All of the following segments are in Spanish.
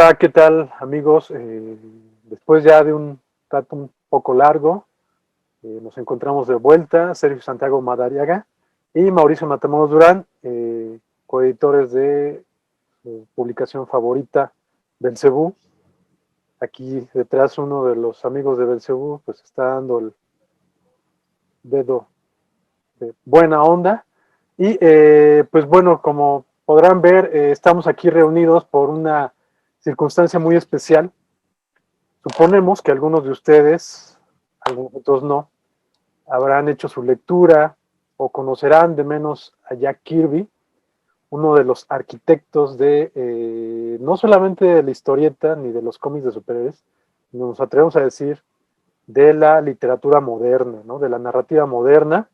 Hola, ¿qué tal, amigos? Después ya de un rato un poco largo, nos encontramos de vuelta, Sergio Santiago Madariaga y Mauricio Matamoros Durán, coeditores de su publicación favorita, Belcebú. Aquí detrás uno de los amigos de Belcebú pues está dando el dedo de buena onda. Y pues bueno, como podrán ver, estamos aquí reunidos por una circunstancia muy especial. Suponemos que algunos de ustedes, algunos otros no, habrán hecho su lectura o conocerán de menos a Jack Kirby, uno de los arquitectos de no solamente de la historieta ni de los cómics de superhéroes, sino nos atrevemos a decir de la literatura moderna, ¿no? De la narrativa moderna.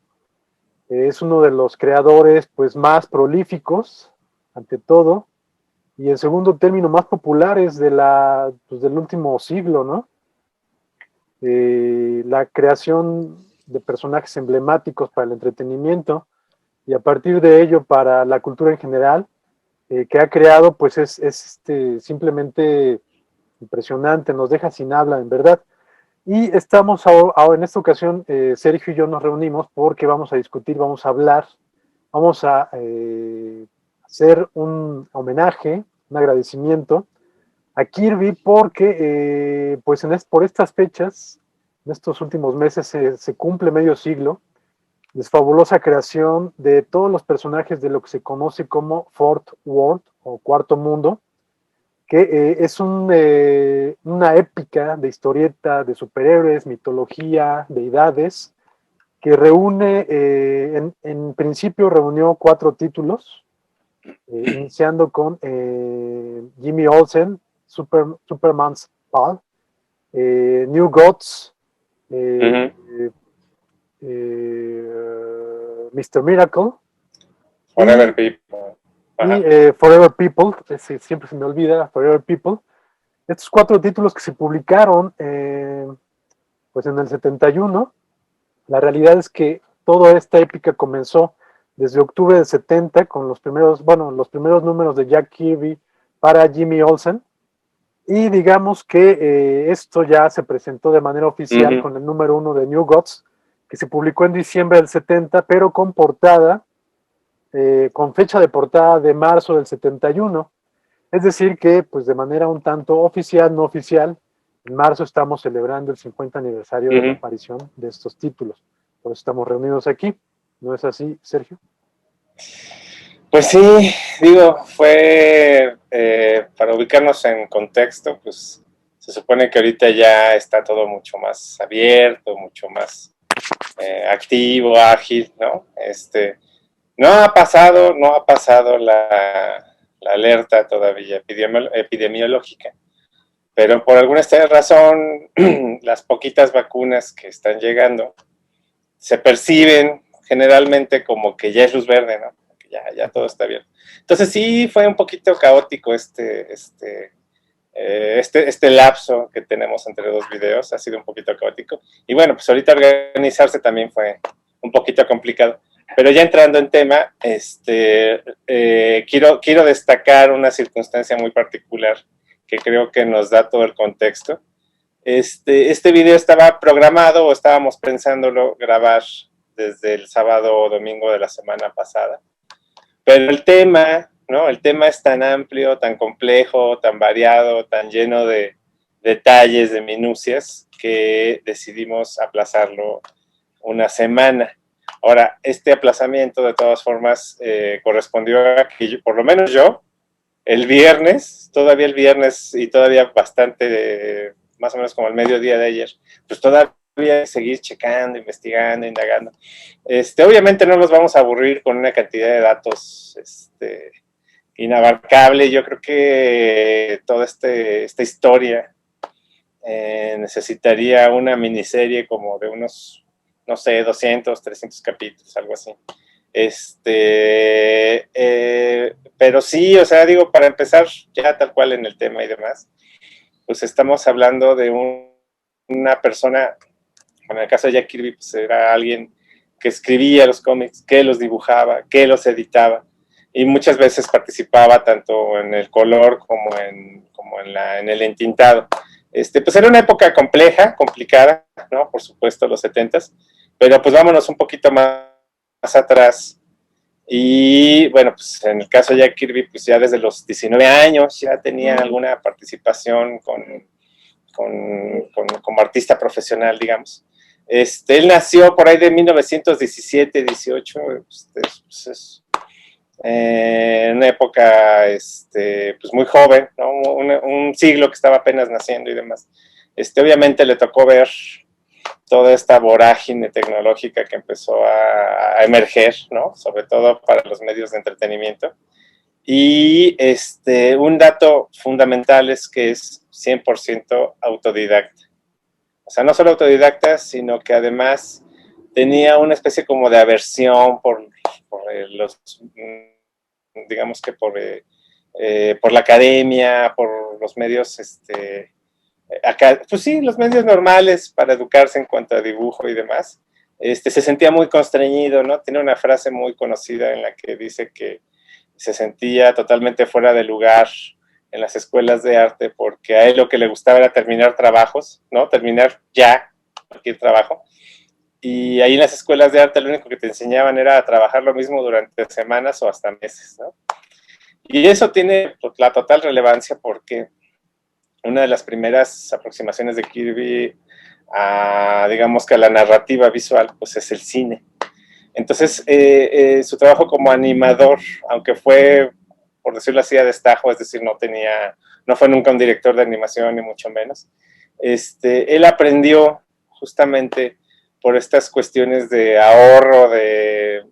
Es uno de los creadores pues, más prolíficos, ante todo, y en segundo término más populares pues, del último siglo, ¿no? La creación de personajes emblemáticos para el entretenimiento y a partir de ello para la cultura en general, que ha creado, pues simplemente impresionante, nos deja sin habla, en verdad. Y estamos ahora en esta ocasión, Sergio y yo nos reunimos porque vamos a discutir, vamos a hablar, vamos a hacer un homenaje, un agradecimiento a Kirby porque pues por estas fechas, en estos últimos meses se cumple medio siglo de su fabulosa creación de todos los personajes de lo que se conoce como Fourth World o Cuarto Mundo, que es una épica de historieta, de superhéroes, mitología, deidades, que reúne, en principio reunió 4 títulos, iniciando con Jimmy Olsen, Superman's Pal, New Gods, eh, Mr. Miracle Forever People. y Forever People, siempre se me olvida, Forever People. Estos 4 títulos que se publicaron pues en el 71, la realidad es que toda esta épica comenzó desde octubre del 70 con los primeros números de Jack Kirby para Jimmy Olsen. Y digamos que esto ya se presentó de manera oficial con el número 1 de New Gods, que se publicó en diciembre del 70, pero con portada, con fecha de portada de marzo del 71. Es decir que, pues de manera un tanto oficial, no oficial, en marzo estamos celebrando el 50 aniversario de la aparición de estos títulos. Por eso estamos reunidos aquí. ¿No es así, Sergio? Pues sí, digo, fue para ubicarnos en contexto, pues se supone que ahorita ya está todo mucho más abierto, mucho más activo, ágil, ¿no? No ha pasado la alerta todavía epidemiológica, pero por alguna extraña razón, las poquitas vacunas que están llegando se perciben generalmente como que ya es luz verde, ¿no? Ya todo está bien. Entonces sí fue un poquito caótico este lapso que tenemos entre 2 videos, ha sido un poquito caótico. Y bueno, pues ahorita organizarse también fue un poquito complicado. Pero ya entrando en tema, quiero destacar una circunstancia muy particular que creo que nos da todo el contexto. Este video estaba programado o estábamos pensándolo grabar desde el sábado o domingo de la semana pasada. Pero el tema, ¿no? El tema es tan amplio, tan complejo, tan variado, tan lleno de detalles, de minucias, que decidimos aplazarlo una semana. Ahora, este aplazamiento de todas formas correspondió a que por lo menos yo, todavía el viernes y todavía bastante, más o menos como el mediodía de ayer, pues todavía seguir checando, investigando, indagando. Obviamente no nos vamos a aburrir con una cantidad de datos inabarcable. Yo creo que toda esta historia necesitaría una miniserie como de unos, no sé, 200, 300 capítulos, algo así. Pero sí, o sea, digo, para empezar ya tal cual en el tema y demás, pues estamos hablando de una persona, en el caso de Jack Kirby, pues era alguien que escribía los cómics, que los dibujaba, que los editaba, y muchas veces participaba tanto en el color como en el entintado. Pues era una época compleja, complicada, ¿no? Por supuesto, los 70s, pero pues vámonos un poquito más atrás. Y bueno, pues en el caso de Jack Kirby, pues ya desde los 19 años ya tenía alguna participación como artista profesional, digamos. Él nació por ahí de 1917, 18, pues es en una época pues muy joven, ¿no? Un siglo que estaba apenas naciendo y demás. Obviamente le tocó ver toda esta vorágine tecnológica que empezó a emerger, ¿no? Sobre todo para los medios de entretenimiento. Y un dato fundamental es que es 100% autodidacta. O sea, no solo autodidacta, sino que además tenía una especie como de aversión por los, digamos que por la academia, por los medios, acá, pues sí, los medios normales para educarse en cuanto a dibujo y demás. Se sentía muy constreñido, ¿no? Tiene una frase muy conocida en la que dice que se sentía totalmente fuera de lugar en las escuelas de arte porque a él lo que le gustaba era terminar trabajos, ¿no? Terminar ya cualquier trabajo. Y ahí en las escuelas de arte lo único que te enseñaban era a trabajar lo mismo durante semanas o hasta meses, ¿no? Y eso tiene pues, la total relevancia porque una de las primeras aproximaciones de Kirby digamos que a la narrativa visual, pues es el cine. Entonces, su trabajo como animador, aunque fue, por decirlo así, a destajo, es decir, no fue nunca un director de animación, ni mucho menos, él aprendió justamente por estas cuestiones de ahorro de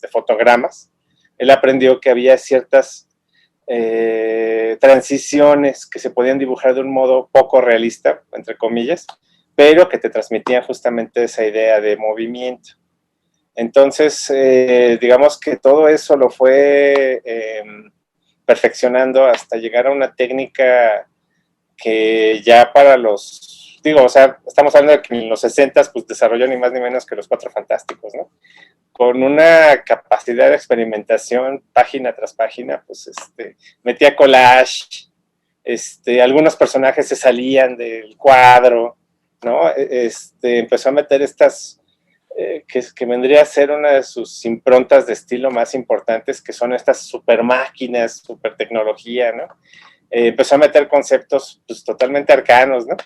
fotogramas, él aprendió que había ciertas transiciones que se podían dibujar de un modo poco realista, entre comillas, pero que te transmitían justamente esa idea de movimiento. Entonces, digamos que todo eso lo fue perfeccionando hasta llegar a una técnica que ya para o sea, estamos hablando de que en los 60s pues desarrolló ni más ni menos que los Cuatro Fantásticos, ¿no? Con una capacidad de experimentación página tras página, pues metía collage, algunos personajes se salían del cuadro, ¿no? Empezó a meter estas, que vendría a ser una de sus improntas de estilo más importantes, que son estas super máquinas, super tecnología, ¿no? Empezó a meter conceptos pues, totalmente arcanos, ¿no?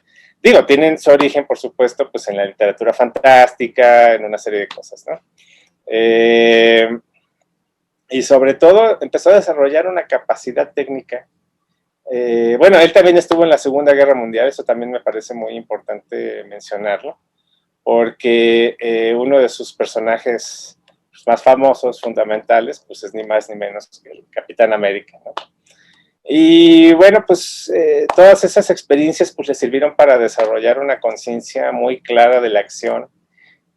Digo, tienen su origen, por supuesto, pues en la literatura fantástica, en una serie de cosas, ¿no? Y sobre todo empezó a desarrollar una capacidad técnica. Bueno, él también estuvo en la Segunda Guerra Mundial, eso también me parece muy importante mencionarlo, porque uno de sus personajes más famosos, fundamentales, pues es ni más ni menos que el Capitán América, ¿no? Y bueno, pues todas esas experiencias pues le sirvieron para desarrollar una conciencia muy clara de la acción,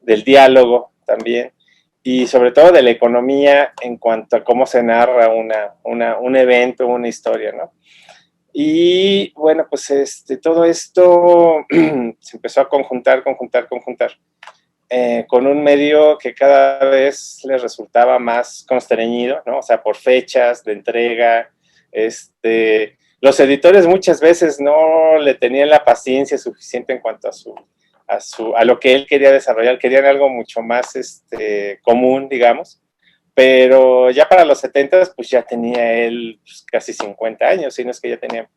del diálogo también, y sobre todo de la economía en cuanto a cómo se narra un evento, una historia, ¿no? Y bueno, pues todo esto se empezó a conjuntar, con un medio que cada vez les resultaba más constreñido, ¿no? O sea, por fechas de entrega, los editores muchas veces no le tenían la paciencia suficiente en cuanto a lo que él quería desarrollar, querían algo mucho más común, digamos, pero ya para los 70 pues ya tenía él pues, casi 50 años, si no es que ya tenía,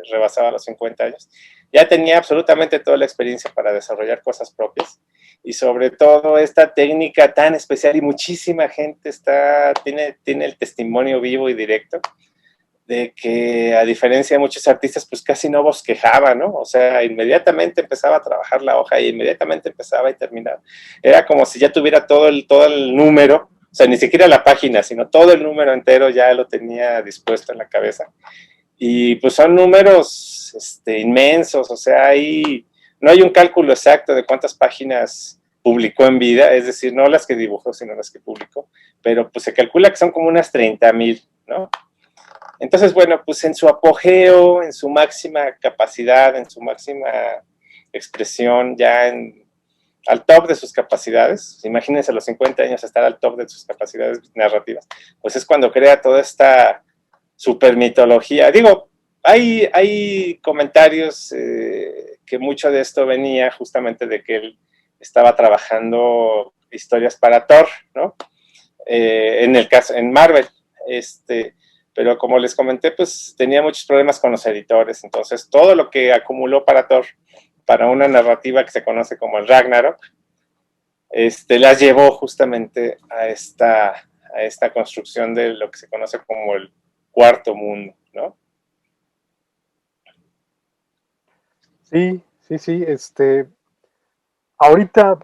rebasaba los 50 años, ya tenía absolutamente toda la experiencia para desarrollar cosas propias, y sobre todo esta técnica tan especial, y muchísima gente tiene el testimonio vivo y directo, de que a diferencia de muchos artistas, pues casi no bosquejaba, ¿no? O sea, inmediatamente empezaba a trabajar la hoja y inmediatamente empezaba y terminaba. Era como si ya tuviera todo el número, o sea, ni siquiera la página, sino todo el número entero ya lo tenía dispuesto en la cabeza. Y pues son números inmensos, o sea, no hay un cálculo exacto de cuántas páginas publicó en vida, es decir, no las que dibujó, sino las que publicó, pero pues se calcula que son como unas 30,000, ¿no? Entonces, bueno, pues en su apogeo, en su máxima capacidad, en su máxima expresión, ya al top de sus capacidades, imagínense a los 50 años estar al top de sus capacidades narrativas, pues es cuando crea toda esta super mitología. Digo, hay comentarios que mucho de esto venía justamente de que él estaba trabajando historias para Thor, ¿no? En el caso, en Marvel, pero como les comenté, pues tenía muchos problemas con los editores, entonces todo lo que acumuló para Thor, para una narrativa que se conoce como el Ragnarok, las llevó justamente a esta construcción de lo que se conoce como el cuarto mundo, ¿no? Sí, sí, sí, ahorita,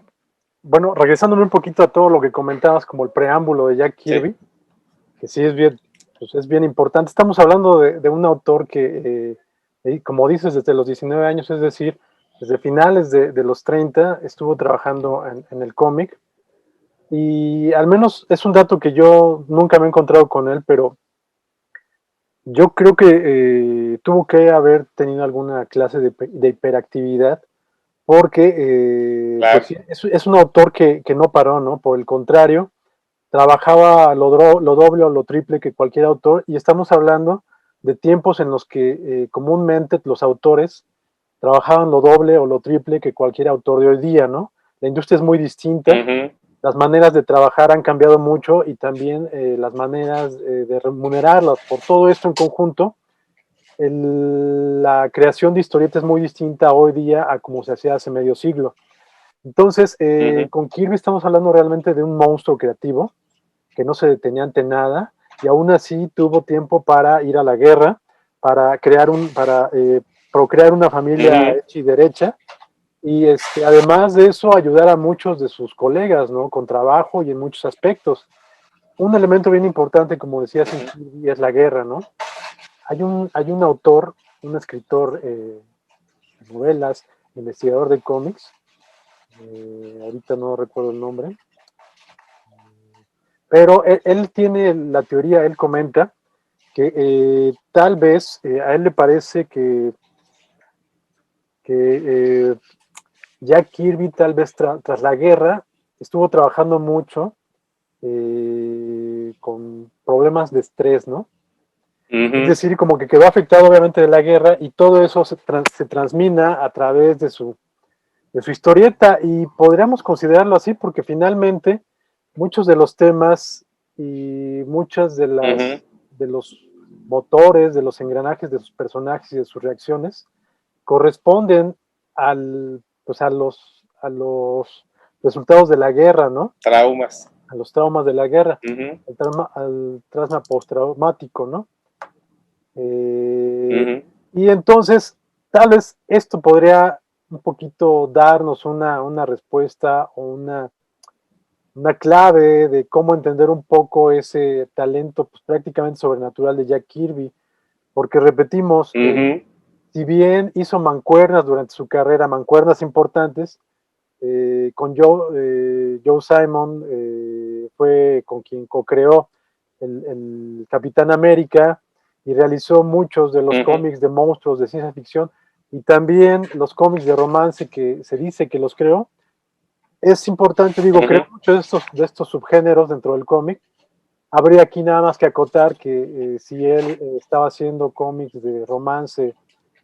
bueno, regresándome un poquito a todo lo que comentabas como el preámbulo de Jack Kirby, Sí. que sí es bien, pues es bien importante. Estamos hablando de un autor que, como dices, desde los 19 años, es decir, desde finales de los 30, estuvo trabajando en el cómic. Y al menos es un dato que yo nunca me he encontrado con él, pero yo creo que tuvo que haber tenido alguna clase de hiperactividad, porque pues Claro. sí, es un autor que no paró, ¿no? Por el contrario, trabajaba lo doble o lo triple que cualquier autor, y estamos hablando de tiempos en los que comúnmente los autores trabajaban lo doble o lo triple que cualquier autor de hoy día, ¿no? La industria es muy distinta, las maneras de trabajar han cambiado mucho, y también las maneras de remunerarlas. Por todo esto en conjunto, la creación de historietas es muy distinta hoy día a como se hacía hace medio siglo. Entonces, con Kirby estamos hablando realmente de un monstruo creativo que no se detenía ante nada, y aún así tuvo tiempo para ir a la guerra, para procrear una familia hecha y derecha, y además de eso ayudar a muchos de sus colegas, ¿no? Con trabajo y en muchos aspectos. Un elemento bien importante, como decías, en Kirby es la guerra, ¿no? Hay un autor, un escritor de novelas, investigador de cómics, ahorita no recuerdo el nombre, pero él tiene la teoría, él comenta que tal vez a él le parece que Jack Kirby tal vez tras la guerra estuvo trabajando mucho con problemas de estrés, ¿no? Es decir, como que quedó afectado obviamente de la guerra, y todo eso se transmina a través de su historieta, y podríamos considerarlo así porque finalmente muchos de los temas y muchas de los motores, de los engranajes de sus personajes y de sus reacciones corresponden a los resultados de la guerra, ¿no? Traumas. A los traumas de la guerra, al trauma postraumático, ¿no? Y entonces, tal vez esto podría un poquito darnos una respuesta o una clave de cómo entender un poco ese talento pues, prácticamente sobrenatural de Jack Kirby, porque repetimos, si bien hizo mancuernas durante su carrera, mancuernas importantes, con Joe Simon, fue con quien co-creó el Capitán América, y realizó muchos de los cómics de monstruos de ciencia ficción, y también los cómics de romance que se dice que los creó. Es importante, digo, creó muchos de estos subgéneros dentro del cómic. Habría aquí nada más que acotar que si él estaba haciendo cómics de romance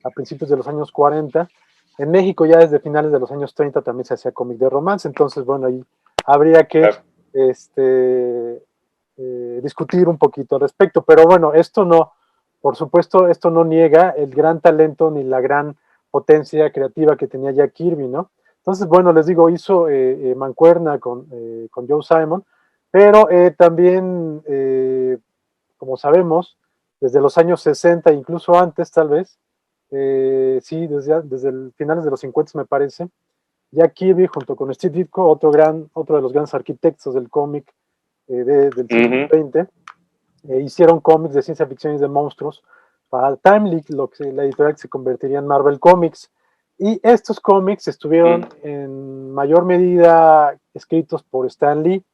a principios de los años 40, en México ya desde finales de los años 30 también se hacía cómic de romance. Entonces, bueno, ahí habría que discutir un poquito al respecto. Pero bueno, esto no, por supuesto, esto no niega el gran talento ni la gran potencia creativa que tenía Jack Kirby, ¿no? Entonces, bueno, les digo, hizo mancuerna con Joe Simon, pero también, como sabemos, desde los años 60, incluso antes tal vez, sí, desde el finales de los 50 me parece, Jack Kirby junto con Steve Ditko, otro de los grandes arquitectos del cómic del siglo XX, hicieron cómics de ciencia ficción y de monstruos para Timely, la editorial que se convertiría en Marvel Comics. Y estos cómics estuvieron en mayor medida escritos por Stan Lee,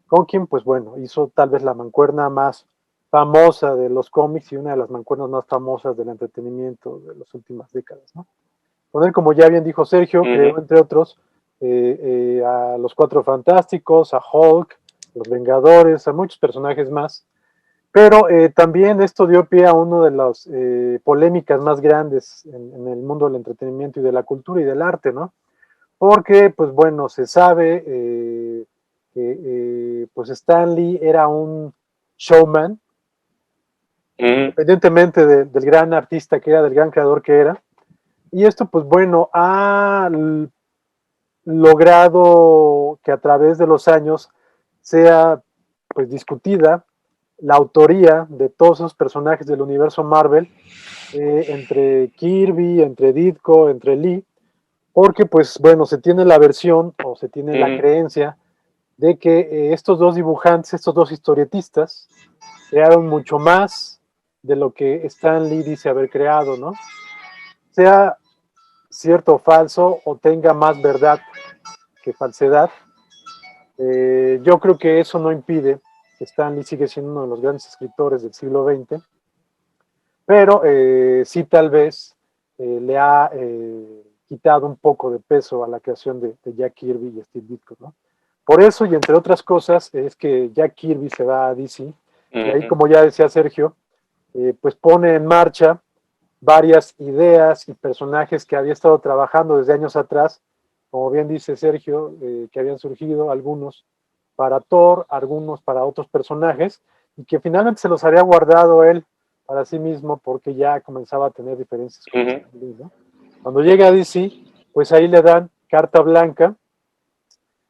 con quien, pues bueno, hizo tal vez la mancuerna más famosa de los cómics y una de las mancuernas más famosas del entretenimiento de las últimas décadas, ¿no? Con él, como ya bien dijo Sergio, creó entre otros a los Cuatro Fantásticos, a Hulk, los Vengadores, a muchos personajes más. Pero también esto dio pie a una de las polémicas más grandes en el mundo del entretenimiento y de la cultura y del arte, ¿no? Porque, pues bueno, se sabe que pues Stan Lee era un showman, independientemente del gran artista que era, del gran creador que era. Y esto, pues bueno, ha logrado que a través de los años sea pues discutida la autoría de todos esos personajes del universo Marvel, entre Kirby, entre Ditko, entre Lee, porque pues bueno, se tiene la versión o se tiene la creencia de que estos dos dibujantes, estos dos historietistas, crearon mucho más de lo que Stan Lee dice haber creado, ¿no? Sea cierto o falso, o tenga más verdad que falsedad, yo creo que eso no impide que Stan Lee sigue siendo uno de los grandes escritores del siglo XX, pero sí tal vez le ha quitado un poco de peso a la creación de Jack Kirby y Steve Ditko, ¿no? Por eso, y entre otras cosas, es que Jack Kirby se va a DC, y ahí, como ya decía Sergio, pues pone en marcha varias ideas y personajes que había estado trabajando desde años atrás, como bien dice Sergio, que habían surgido algunos para Thor, algunos para otros personajes, y que finalmente se los había guardado él para sí mismo porque ya comenzaba a tener diferencias con Stan Lee, ¿no? Cuando llega a DC, pues ahí le dan carta blanca,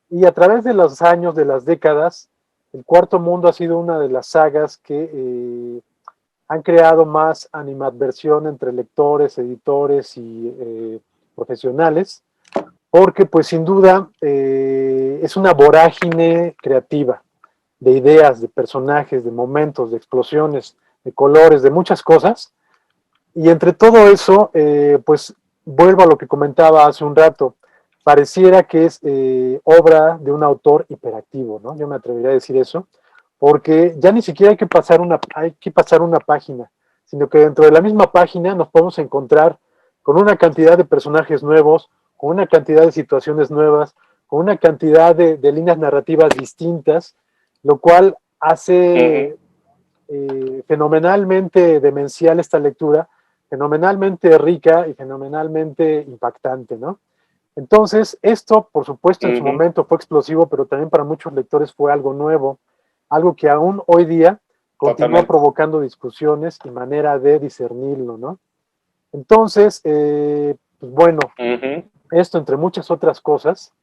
y a través de los años, de las décadas, el Cuarto Mundo ha sido una de las sagas que han creado más animadversión entre lectores, editores y profesionales, porque pues sin duda es una vorágine creativa de ideas, de personajes, de momentos, de explosiones, de colores, de muchas cosas. Y entre todo eso, pues vuelvo a lo que comentaba hace un rato, pareciera que es obra de un autor hiperactivo, ¿no? Yo me atrevería a decir eso, porque ya ni siquiera hay que pasar una página, sino que dentro de la misma página nos podemos encontrar con una cantidad de personajes nuevos, con una cantidad de situaciones nuevas, con una cantidad de líneas narrativas distintas, lo cual hace fenomenalmente demencial esta lectura, fenomenalmente rica y fenomenalmente impactante, ¿no? Entonces, esto, por supuesto, en su momento fue explosivo, pero también para muchos lectores fue algo nuevo, algo que aún hoy día continúa provocando discusiones y manera de discernirlo, ¿no? Entonces, pues bueno, esto entre muchas otras cosas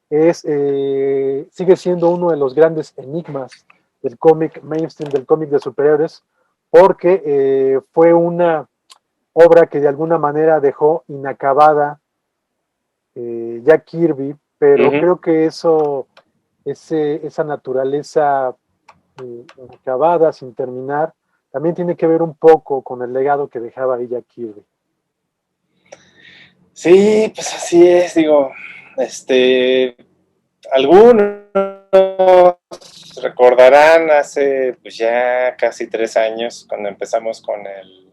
sigue siendo uno de los grandes enigmas del cómic mainstream, del cómic de superhéroes, porque fue una obra que de alguna manera dejó inacabada Jack Kirby, pero creo que esa naturaleza inacabada, sin terminar, también tiene que ver un poco con el legado que dejaba ahí Jack Kirby. Sí, pues así es, digo, algunos recordarán hace pues ya casi 3 años cuando empezamos con el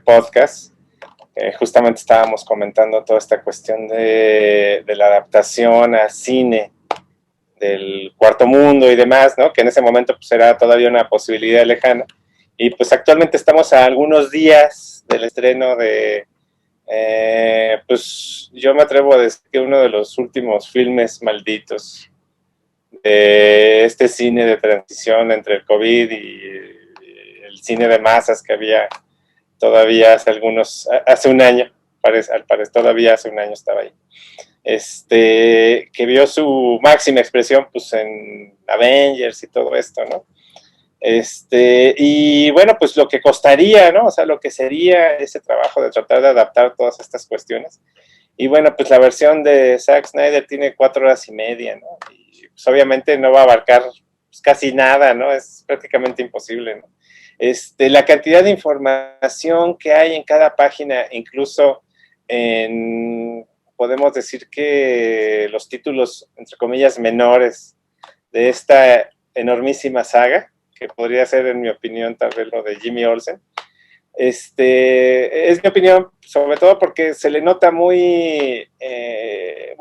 podcast, justamente estábamos comentando toda esta cuestión de la adaptación a cine del Cuarto Mundo y demás, ¿no? Que en ese momento pues era todavía una posibilidad lejana, y pues actualmente estamos a algunos días del estreno de pues yo me atrevo a decir que uno de los últimos filmes malditos de este cine de transición entre el COVID y el cine de masas que había todavía hace un año, al parecer todavía hace un año estaba ahí, que vio su máxima expresión pues en Avengers y todo esto, ¿no? Y bueno, pues lo que costaría, ¿no? O sea, lo que sería ese trabajo de tratar de adaptar todas estas cuestiones. Y bueno, pues la versión de Zack Snyder tiene 4 horas y media, ¿no? Y pues obviamente no va a abarcar pues, casi nada, ¿no? Es prácticamente imposible, ¿no? La cantidad de información que hay en cada página, incluso podemos decir que los títulos, entre comillas, menores de esta enormísima saga, que podría ser, en mi opinión, tal vez lo de Jimmy Olsen, Es mi opinión, sobre todo porque se le nota muy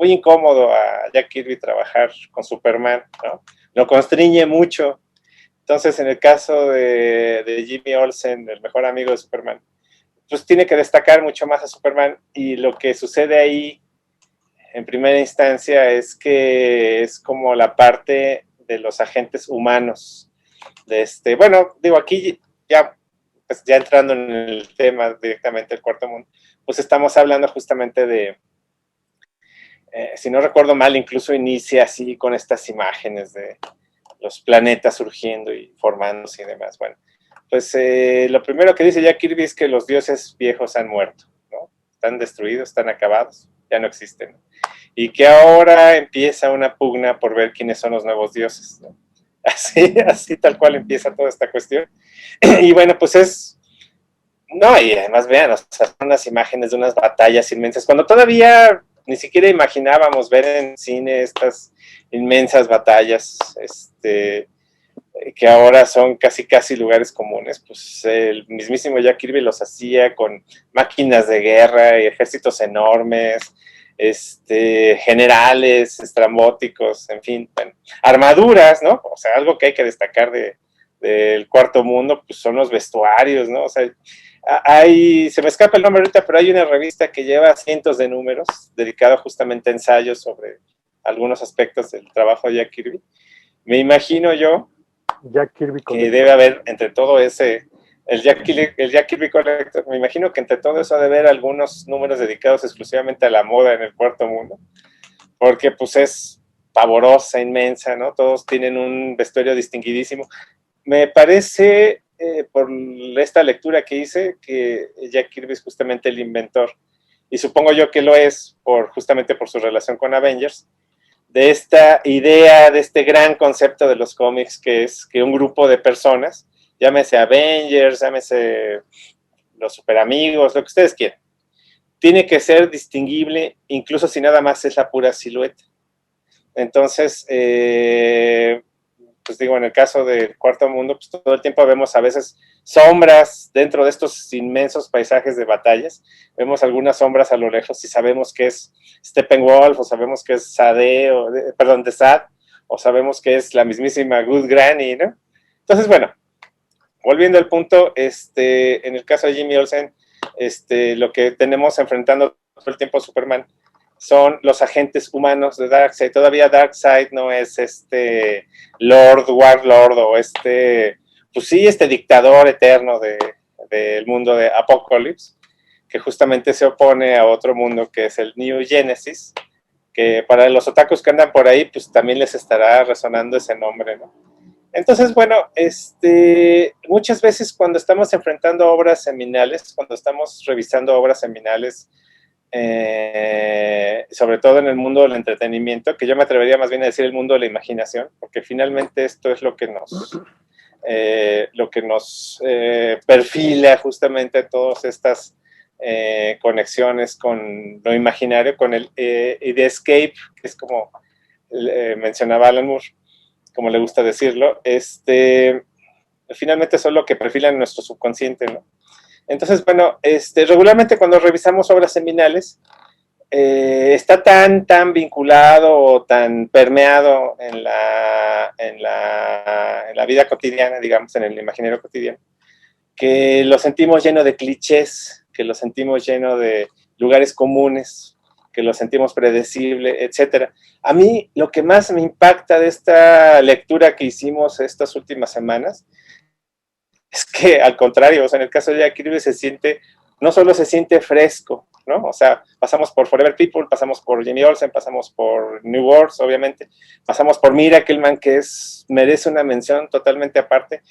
incómodo a Jack Kirby trabajar con Superman, ¿no? Lo constriñe mucho. Entonces, en el caso de Jimmy Olsen, el mejor amigo de Superman, pues tiene que destacar mucho más a Superman, y lo que sucede ahí en primera instancia es que es como la parte de los agentes humanos bueno, digo, aquí ya, pues ya entrando en el tema directamente del Cuarto Mundo, pues estamos hablando justamente de, si no recuerdo mal, incluso inicia así con estas imágenes de los planetas surgiendo y formándose y demás. Bueno, pues lo primero que dice Jack Kirby es que los dioses viejos han muerto, ¿no? Están destruidos, están acabados, ya no existen, ¿no? Y que ahora empieza una pugna por ver quiénes son los nuevos dioses, ¿no? Así tal cual empieza toda esta cuestión. Y bueno, pues no, y además vean, o sea, son unas imágenes de unas batallas inmensas, cuando todavía ni siquiera imaginábamos ver en cine estas inmensas batallas, que ahora son casi lugares comunes. Pues el mismísimo Jack Kirby los hacía con máquinas de guerra y ejércitos enormes, generales estrambóticos, en fin, bueno, armaduras, ¿no? O sea, algo que hay que destacar del Cuarto Mundo, pues son los vestuarios, ¿no? O sea, se me escapa el nombre ahorita, pero hay una revista que lleva cientos de números dedicado justamente a ensayos sobre algunos aspectos del trabajo de Jack Kirby. Me imagino yo Jack Kirby que Collector. debe haber entre todo ese, el Jack Kirby Collector, me imagino que entre todo eso debe haber algunos números dedicados exclusivamente a la moda en el Cuarto Mundo, porque pues es pavorosa, inmensa, ¿no? Todos tienen un vestuario distinguidísimo. Me parece, por esta lectura que hice, que Jack Kirby es justamente el inventor, y supongo yo que lo es justamente por su relación con Avengers, de esta idea, de este gran concepto de los cómics, que es que un grupo de personas, llámese Avengers, llámese los superamigos, lo que ustedes quieran, tiene que ser distinguible, incluso si nada más es la pura silueta. Entonces, pues digo, en el caso del Cuarto Mundo, pues todo el tiempo vemos a veces sombras dentro de estos inmensos paisajes de batallas. Vemos algunas sombras a lo lejos y sabemos que es Steppenwolf, o sabemos que es Sade, perdón, Desad, o sabemos que es la mismísima Good Granny, ¿no? Entonces, bueno, volviendo al punto, en el caso de Jimmy Olsen, lo que tenemos enfrentando todo el tiempo a Superman son los agentes humanos de Darkseid. Todavía Darkseid no es Warlord, o pues sí, dictador eterno del mundo de Apocalypse, que justamente se opone a otro mundo que es el New Genesis, que para los otakus que andan por ahí, pues también les estará resonando ese nombre, ¿no? Entonces, bueno, muchas veces cuando estamos enfrentando obras seminales, cuando estamos revisando obras seminales, sobre todo en el mundo del entretenimiento, que yo me atrevería más bien a decir el mundo de la imaginación, porque finalmente esto es lo que nos perfila justamente todas estas conexiones con lo imaginario, con el escape, que es como mencionaba Alan Moore, como le gusta decirlo, finalmente eso es lo que perfila en nuestro subconsciente, ¿no? Entonces, bueno, regularmente cuando revisamos obras seminales, está tan vinculado o tan permeado en la vida cotidiana, digamos, en el imaginario cotidiano, que lo sentimos lleno de clichés, que lo sentimos lleno de lugares comunes, que lo sentimos predecible, etcétera. A mí lo que más me impacta de esta lectura que hicimos estas últimas semanas es que, al contrario, o sea, en el caso de Jack Kirby no solo se siente fresco, ¿no? O sea, pasamos por Forever People, pasamos por Jimmy Olsen, pasamos por New Worlds, obviamente, pasamos por Miracleman, que merece una mención totalmente aparte.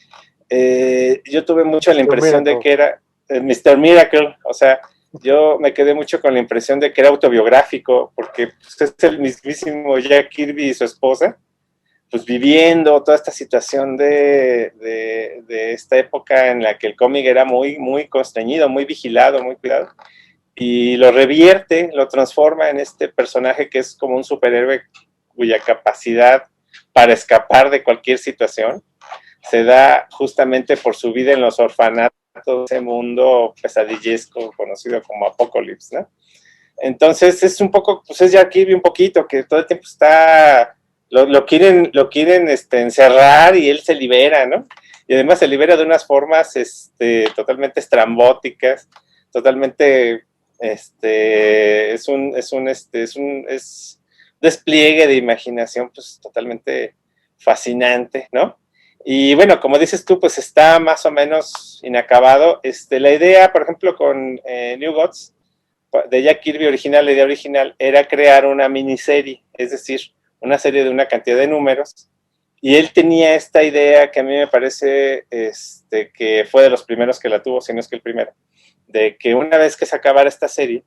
Yo tuve mucho la impresión de que era Mr. Miracle, o sea, yo me quedé mucho con la impresión de que era autobiográfico, porque pues, es el mismísimo Jack Kirby y su esposa, pues viviendo toda esta situación de esta época en la que el cómic era muy constreñido, muy vigilado, muy cuidado, y lo revierte, lo transforma en este personaje que es como un superhéroe cuya capacidad para escapar de cualquier situación se da justamente por su vida en los orfanatos todo ese mundo pesadillesco conocido como Apocalipsis, ¿no? Entonces es un poco, pues es Jack Kirby un poquito, que todo el tiempo está, lo quieren encerrar y él se libera, ¿no? Y además se libera de unas formas totalmente estrambóticas, totalmente, es un despliegue de imaginación, pues totalmente fascinante, ¿no? Y bueno, como dices tú, pues está más o menos inacabado. La idea, por ejemplo, con New Gods, de Jack Kirby original, la idea original era crear una miniserie, es decir, una serie de una cantidad de números, y él tenía esta idea que a mí me parece que fue de los primeros que la tuvo, si no es que el primero, de que una vez que se acabara esta serie,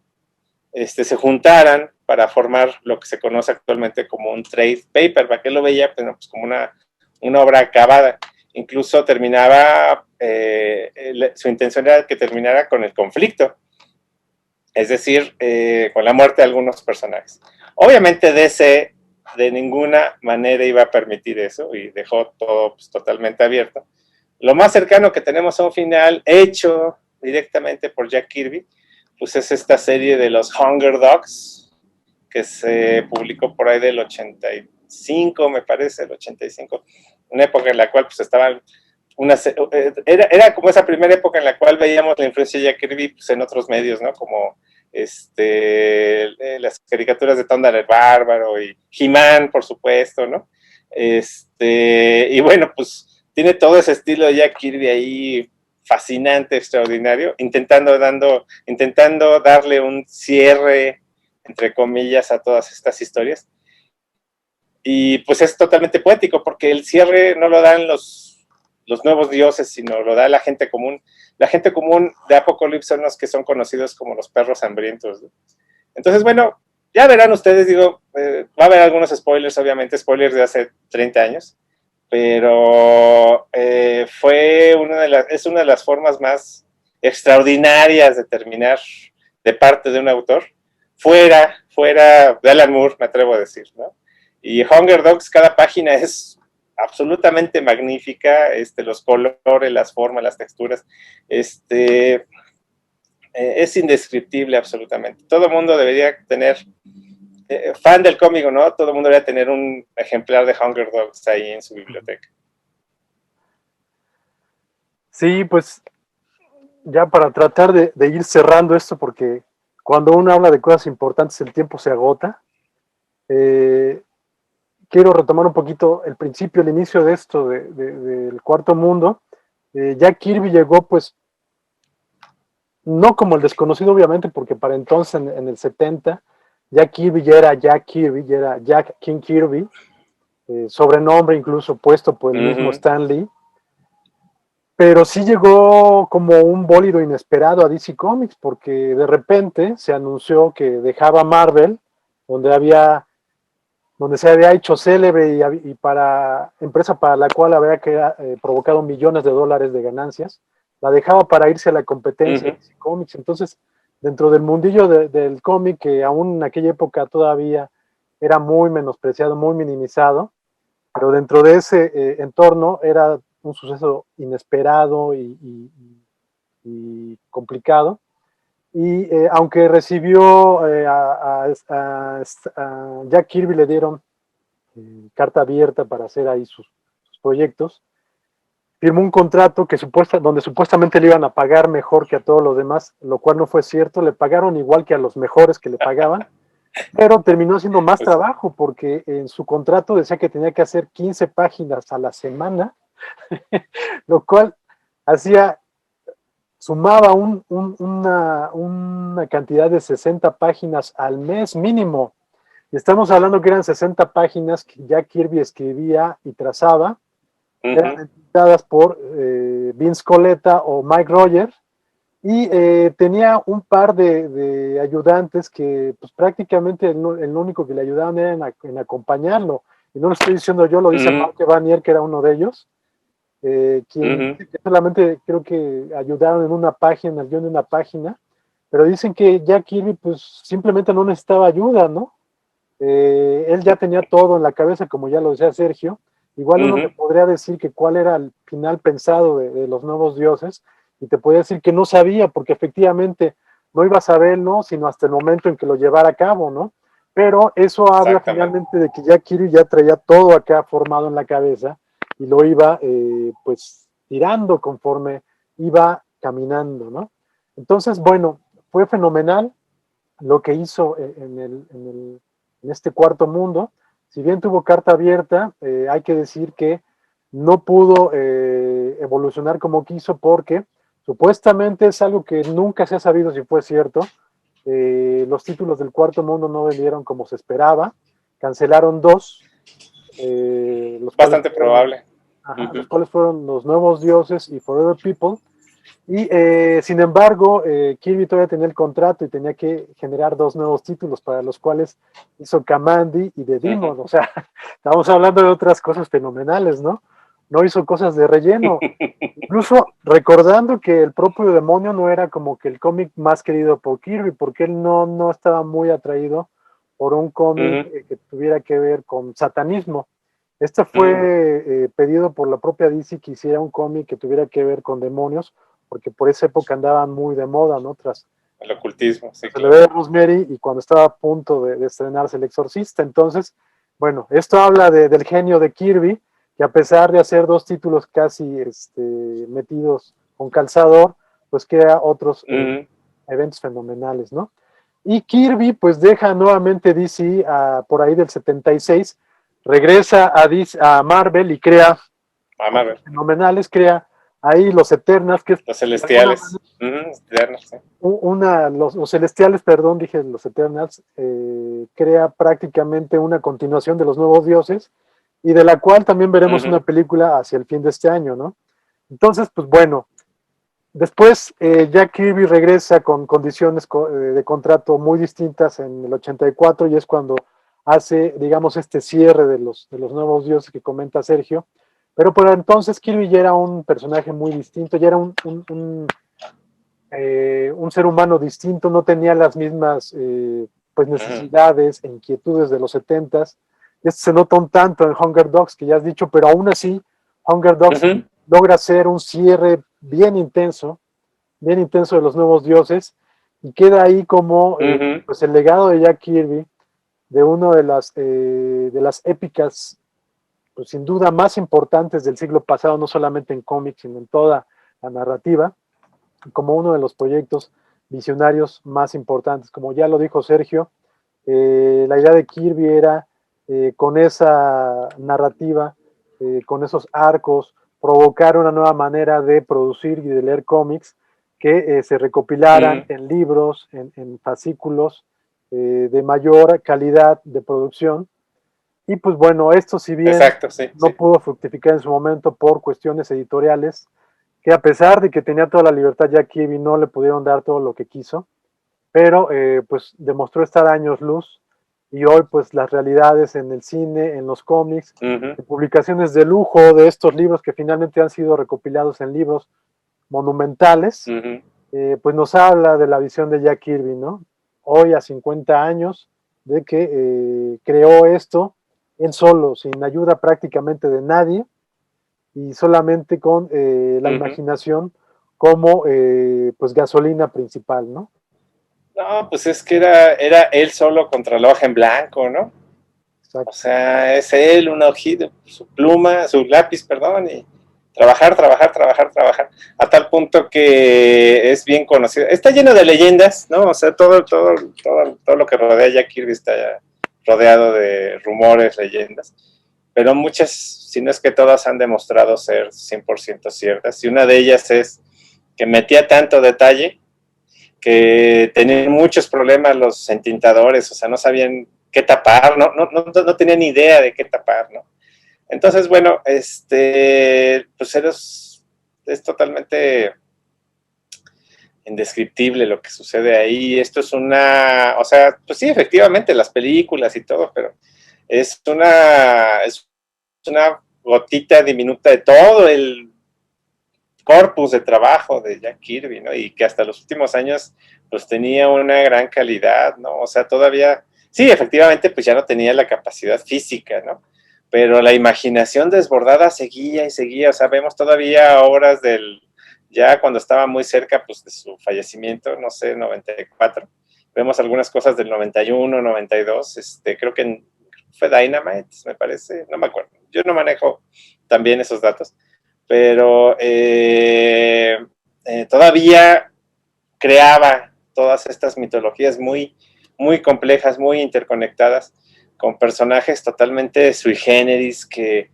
se juntaran para formar lo que se conoce actualmente como un trade paperback. Él lo veía pues como una obra acabada. Incluso terminaba, su intención era que terminara con el conflicto, es decir, con la muerte de algunos personajes. Obviamente DC de ninguna manera iba a permitir eso y dejó todo pues, totalmente abierto. Lo más cercano que tenemos a un final hecho directamente por Jack Kirby, pues es esta serie de los Hunger Dogs, que se publicó por ahí del 85, me parece, el 85, una época en la cual pues estaban era como esa primera época en la cual veíamos la influencia de Jack Kirby pues, en otros medios, ¿no? Como las caricaturas de Thundercat el Bárbaro y He-Man, por supuesto, ¿no? Y bueno, pues tiene todo ese estilo de Jack Kirby ahí fascinante, extraordinario, intentando darle un cierre, entre comillas, a todas estas historias. Y pues es totalmente poético, porque el cierre no lo dan los nuevos dioses, sino lo da la gente común. La gente común de Apocalipsis son los que son conocidos como los perros hambrientos, ¿no? Entonces, bueno, ya verán ustedes, digo, va a haber algunos spoilers, obviamente, spoilers de hace 30 años, pero es una de las formas más extraordinarias de terminar de parte de un autor, fuera de Alan Moore, me atrevo a decir, ¿no? Y Hunger Dogs, cada página es absolutamente magnífica, los colores, las formas, las texturas, es indescriptible absolutamente. Todo el mundo debería tener, fan del cómic, ¿no? Todo el mundo debería tener un ejemplar de Hunger Dogs ahí en su biblioteca. Sí, pues ya para tratar de ir cerrando esto, porque cuando uno habla de cosas importantes el tiempo se agota, quiero retomar un poquito el principio, el inicio de esto, del Cuarto Mundo. Jack Kirby llegó pues no como el desconocido, obviamente, porque para entonces, en el 70, Jack Kirby ya era Jack Kirby, ya era Jack King Kirby, sobrenombre incluso puesto por el mismo Stan Lee, pero sí llegó como un bólido inesperado a DC Comics, porque de repente se anunció que dejaba Marvel, donde se había hecho célebre y para empresa para la cual había provocado millones de dólares de ganancias, la dejaba para irse a la competencia de DC Comics. Entonces, dentro del mundillo del cómic, que aún en aquella época todavía era muy menospreciado, muy minimizado, pero dentro de ese entorno era un suceso inesperado y complicado. Y aunque recibió a Jack Kirby, le dieron carta abierta para hacer ahí sus proyectos, firmó un contrato donde supuestamente le iban a pagar mejor que a todos los demás, lo cual no fue cierto. Le pagaron igual que a los mejores que le pagaban, pero terminó haciendo más trabajo, porque en su contrato decía que tenía que hacer 15 páginas a la semana, lo cual sumaba una cantidad de 60 páginas al mes mínimo. Y estamos hablando que eran 60 páginas que Jack Kirby escribía y trazaba, eran editadas por Vince Coletta o Mike Rogers, y tenía un par de ayudantes que pues prácticamente el único que le ayudaban era en acompañarlo. Y no lo estoy diciendo yo, lo dice Mark Vanier, que era uno de ellos, quien solamente creo que ayudaron en una página, en el guión de una página, pero dicen que Jack Kirby pues simplemente no necesitaba ayuda, ¿no? Él ya tenía todo en la cabeza, como ya lo decía Sergio. Igual uno le podría decir que cuál era el final pensado de los nuevos dioses, y te podía decir que no sabía, porque efectivamente no iba a saber, ¿no? Sino hasta el momento en que lo llevara a cabo, ¿no? Pero eso habla Exactamente. finalmente de que ya Kirby ya traía todo acá formado en la cabeza y lo iba pues tirando conforme iba caminando, ¿no? Entonces, bueno, fue fenomenal lo que hizo en este cuarto mundo. Si bien tuvo carta abierta, hay que decir que no pudo evolucionar como quiso porque supuestamente es algo que nunca se ha sabido si fue cierto. Los títulos del cuarto mundo no vendieron como se esperaba, cancelaron dos, los cuales Bastante fueron, probable. ajá, los Ujú. cuales fueron Los Nuevos Dioses y Forever People. Y sin embargo, Kirby todavía tenía el contrato y tenía que generar dos nuevos títulos para los cuales hizo Kamandi y The Ujú. Demon. O sea, estamos hablando de otras cosas fenomenales, ¿no? No hizo cosas de relleno. Incluso recordando que el propio demonio no era como que el cómic más querido por Kirby, porque él no estaba muy atraído por un cómic Ujú. que tuviera que ver con satanismo. Este fue Ujú. pedido por la propia DC que hiciera un cómic que tuviera que ver con demonios, porque por esa época andaban muy de moda, ¿no? El ocultismo, sí, Se le ve claro. a Rosemary y cuando estaba a punto de estrenarse El Exorcista. Entonces, bueno, esto habla del genio de Kirby, que a pesar de hacer dos títulos casi metidos con calzador, pues crea otros Ujú. eventos fenomenales, ¿no? Y Kirby pues deja nuevamente DC por ahí del 76, regresa a Marvel y crea A cosas Marvel. fenomenales, crea ahí los Eternals, que es Los de alguna manera celestiales. Ujú. Eternos, sí. los celestiales, perdón, dije los Eternals, crea prácticamente una continuación de los nuevos dioses y de la cual también veremos una Ujú. película hacia el fin de este año, ¿no? Entonces, pues bueno, después Jack Kirby regresa con condiciones de contrato muy distintas en el 84 y es cuando hace, digamos, este cierre de los nuevos dioses que comenta Sergio. Pero por entonces Kirby ya era un personaje muy distinto, ya era un ser humano distinto, no tenía las mismas pues Ujú. necesidades e inquietudes de los 70s. Y esto se nota un tanto en Hunger Dogs, que ya has dicho, pero aún así, Hunger Dogs Ujú. logra ser un cierre bien intenso de los nuevos dioses, y queda ahí como Ujú. pues el legado de Jack Kirby, de una de las épicas, pues sin duda más importantes del siglo pasado, no solamente en cómics, sino en toda la narrativa como uno de los proyectos visionarios más importantes. Como ya lo dijo Sergio, la idea de Kirby era con esa narrativa, con esos arcos, provocar una nueva manera de producir y de leer cómics que se recopilaran Ujú. en libros, en fascículos de mayor calidad de producción. Y pues bueno, esto si bien Exacto, sí, no sí. pudo fructificar en su momento por cuestiones editoriales, que a pesar de que tenía toda la libertad Jack Kirby no le pudieron dar todo lo que quiso, pero pues demostró estar años luz y hoy pues las realidades en el cine, en los cómics, Ujú. en publicaciones de lujo de estos libros que finalmente han sido recopilados en libros monumentales, Ujú. pues nos habla de la visión de Jack Kirby, ¿no? Hoy a 50 años de que creó esto él solo, sin ayuda prácticamente de nadie y solamente con la Ujú. imaginación como pues gasolina principal, ¿no? No, pues es que era él solo contra la hoja en blanco, ¿no? O Exacto. sea, es él, una hojita, su pluma, su lápiz, perdón, y trabajar, trabajar, trabajar, trabajar, a tal punto que es bien conocido. Está lleno de leyendas, ¿no? O sea, todo lo que rodea a Jack Kirby está rodeado de rumores, leyendas, pero muchas, si no es que todas, han demostrado ser 100% ciertas, y una de ellas es que metía tanto detalle que tenían muchos problemas los entintadores, o sea, no sabían qué tapar, no tenían ni idea de qué tapar, ¿no? Entonces, bueno, pues es totalmente indescriptible lo que sucede ahí. Esto o sea, pues sí, efectivamente, las películas y todo, pero es una gotita diminuta de todo el corpus de trabajo de Jack Kirby, ¿no? Y que hasta los últimos años pues tenía una gran calidad, ¿no? O sea, todavía, sí, efectivamente pues ya no tenía la capacidad física, ¿no? Pero la imaginación desbordada seguía y seguía, o sea, vemos todavía obras del ya cuando estaba muy cerca, pues, de su fallecimiento, no sé, 94. Vemos algunas cosas del 91, 92, creo que fue Dynamite, me parece, no me acuerdo. Yo no manejo también esos datos, pero todavía creaba todas estas mitologías muy, muy complejas, muy interconectadas, con personajes totalmente sui generis, que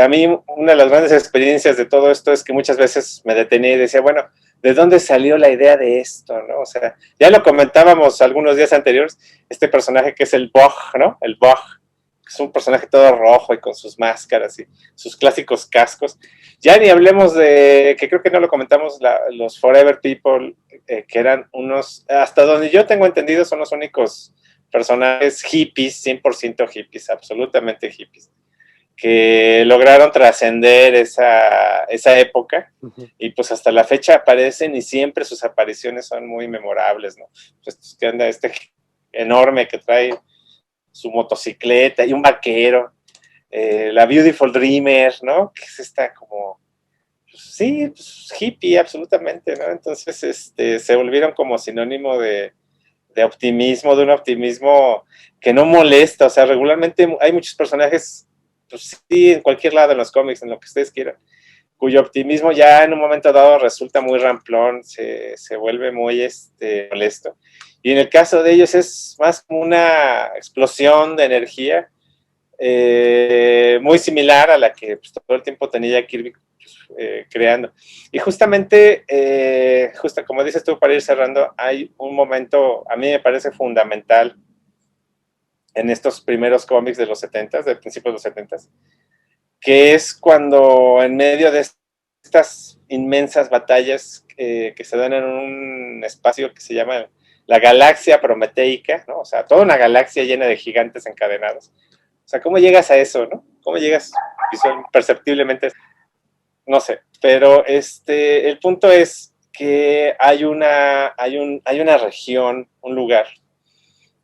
a mí una de las grandes experiencias de todo esto es que muchas veces me detenía y decía, bueno, ¿de dónde salió la idea de esto? ¿No? O sea, ya lo comentábamos algunos días anteriores, este personaje que es el Bog, ¿no? El Bog, es un personaje todo rojo y con sus máscaras y sus clásicos cascos. Ya ni hablemos de, que creo que no lo comentamos, los Forever People, que eran unos, hasta donde yo tengo entendido, son los únicos personajes hippies, 100% hippies, absolutamente hippies, que lograron trascender esa época, y pues hasta la fecha aparecen y siempre sus apariciones son muy memorables, ¿no? Pues que anda enorme que trae su motocicleta y un vaquero, la Beautiful Dreamer, ¿no? Que es esta como, pues, sí, pues, hippie absolutamente, ¿no? Entonces se volvieron como sinónimo de optimismo, de un optimismo que no molesta. O sea, regularmente hay muchos personajes, pues sí, en cualquier lado, en los cómics, en lo que ustedes quieran, cuyo optimismo ya en un momento dado resulta muy ramplón, se vuelve muy molesto. Y en el caso de ellos es más como una explosión de energía, muy similar a la que pues, todo el tiempo tenía Kirby creando. Y justamente, justo como dices tú, para ir cerrando, hay un momento, a mí me parece fundamental en estos primeros cómics de los 70s, de principios de los 70s, que es cuando en medio de estas inmensas batallas que se dan en un espacio que se llama la galaxia prometeica, ¿no? O sea, toda una galaxia llena de gigantes encadenados. O sea, ¿cómo llegas a eso, no? ¿Cómo llegas perceptiblemente? No sé, pero el punto es que hay una región, un lugar,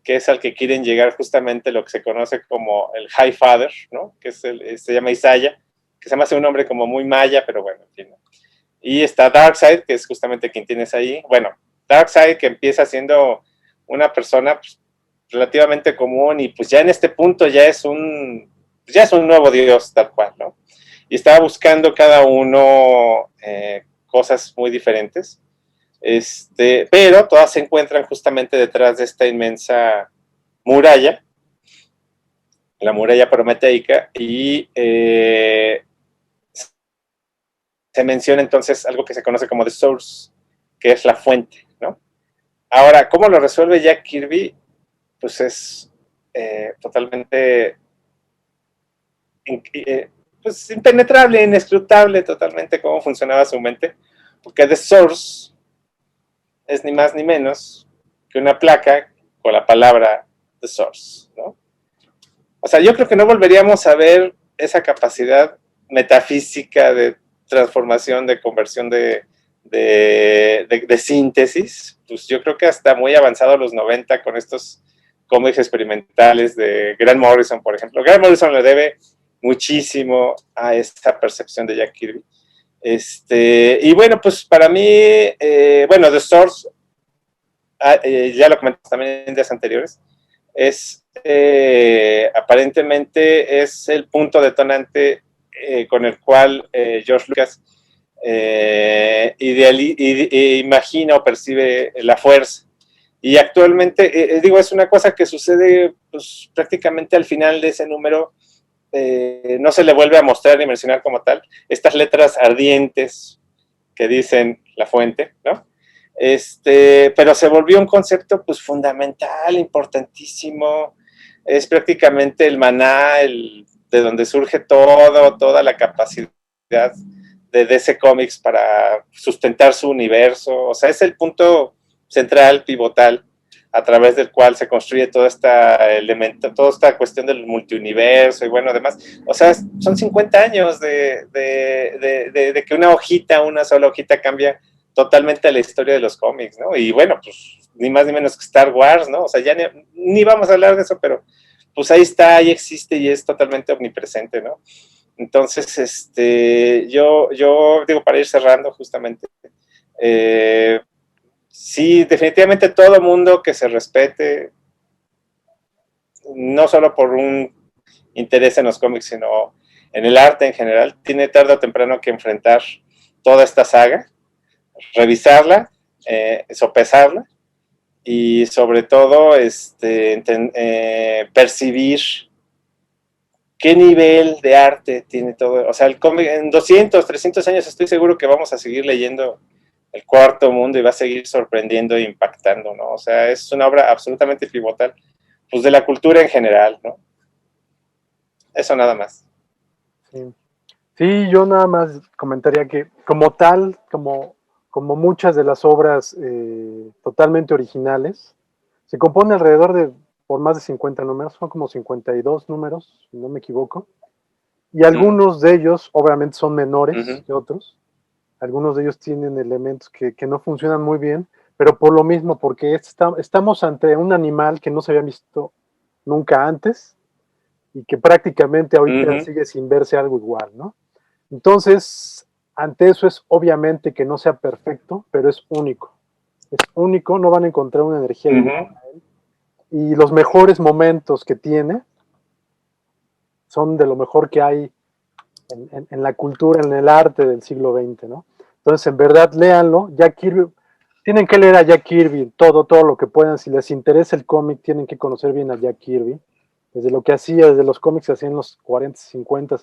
que es al que quieren llegar justamente lo que se conoce como el High Father, ¿no? Que se llama Isaiah, que se me hace un nombre como muy maya, pero bueno, en fin, ¿no? Y está Darkseid, que es justamente quien tienes ahí. Bueno, Darkseid, que empieza siendo una persona pues, relativamente común, y pues ya en este punto ya es un nuevo dios tal cual, ¿no? Y estaba buscando cada uno cosas muy diferentes, pero todas se encuentran justamente detrás de esta inmensa muralla, la muralla prometeica, y se menciona entonces algo que se conoce como The Source, que es la fuente, ¿no? Ahora, ¿cómo lo resuelve Jack Kirby? Pues es totalmente pues impenetrable, inescrutable totalmente cómo funcionaba su mente, porque The Source es ni más ni menos que una placa con la palabra The Source, ¿no? O sea, yo creo que no volveríamos a ver esa capacidad metafísica de transformación, de conversión, de síntesis. Pues yo creo que hasta muy avanzado los 90 con estos cómics experimentales de Grant Morrison, por ejemplo. Grant Morrison le debe muchísimo a esta percepción de Jack Kirby. Y bueno, pues para mí, bueno, The Source, ya lo comenté también en días anteriores, es aparentemente es el punto detonante con el cual George Lucas imagina o percibe la fuerza. Y actualmente, digo, es una cosa que sucede pues, prácticamente al final de ese número. No se le vuelve a mostrar ni mencionar como tal estas letras ardientes que dicen la fuente, ¿no? Pero se volvió un concepto pues fundamental, importantísimo. Es prácticamente el maná, de donde surge toda la capacidad de DC Comics para sustentar su universo. O sea, es el punto central, pivotal, a través del cual se construye toda esta cuestión del multiuniverso y bueno, además, o sea, son 50 años de que una sola hojita cambia totalmente la historia de los cómics, ¿no? Y bueno, pues ni más ni menos que Star Wars, ¿no? O sea, ya ni vamos a hablar de eso, pero pues ahí está, ahí existe y es totalmente omnipresente, ¿no? Entonces, yo digo, para ir cerrando justamente, sí, definitivamente todo mundo que se respete, no solo por un interés en los cómics, sino en el arte en general, tiene tarde o temprano que enfrentar toda esta saga, revisarla, sopesarla, y sobre todo percibir qué nivel de arte tiene todo. O sea, el cómic, en 200, 300 años estoy seguro que vamos a seguir leyendo El Cuarto Mundo y va a seguir sorprendiendo e impactando, ¿no? O sea, es una obra absolutamente pivotal, pues de la cultura en general, ¿no? Eso nada más. Sí. Sí, yo nada más comentaría que como tal, como muchas de las obras totalmente originales, se compone alrededor de, por más de 50 números, son como 52 números, si no me equivoco, y algunos de ellos obviamente son menores que otros, algunos de ellos tienen elementos que no funcionan muy bien, pero por lo mismo, porque estamos ante un animal que no se había visto nunca antes y que prácticamente ahorita sigue sin verse algo igual, ¿no? Entonces, ante eso es obviamente que no sea perfecto, pero es único. Es único, no van a encontrar una energía igual. Y los mejores momentos que tiene son de lo mejor que hay en la cultura, en el arte del siglo XX, ¿no? Entonces, en verdad, léanlo. Jack Kirby, tienen que leer a Jack Kirby, todo lo que puedan. Si les interesa el cómic, tienen que conocer bien a Jack Kirby. Desde lo que hacía, desde los cómics que hacía en los 40, 50,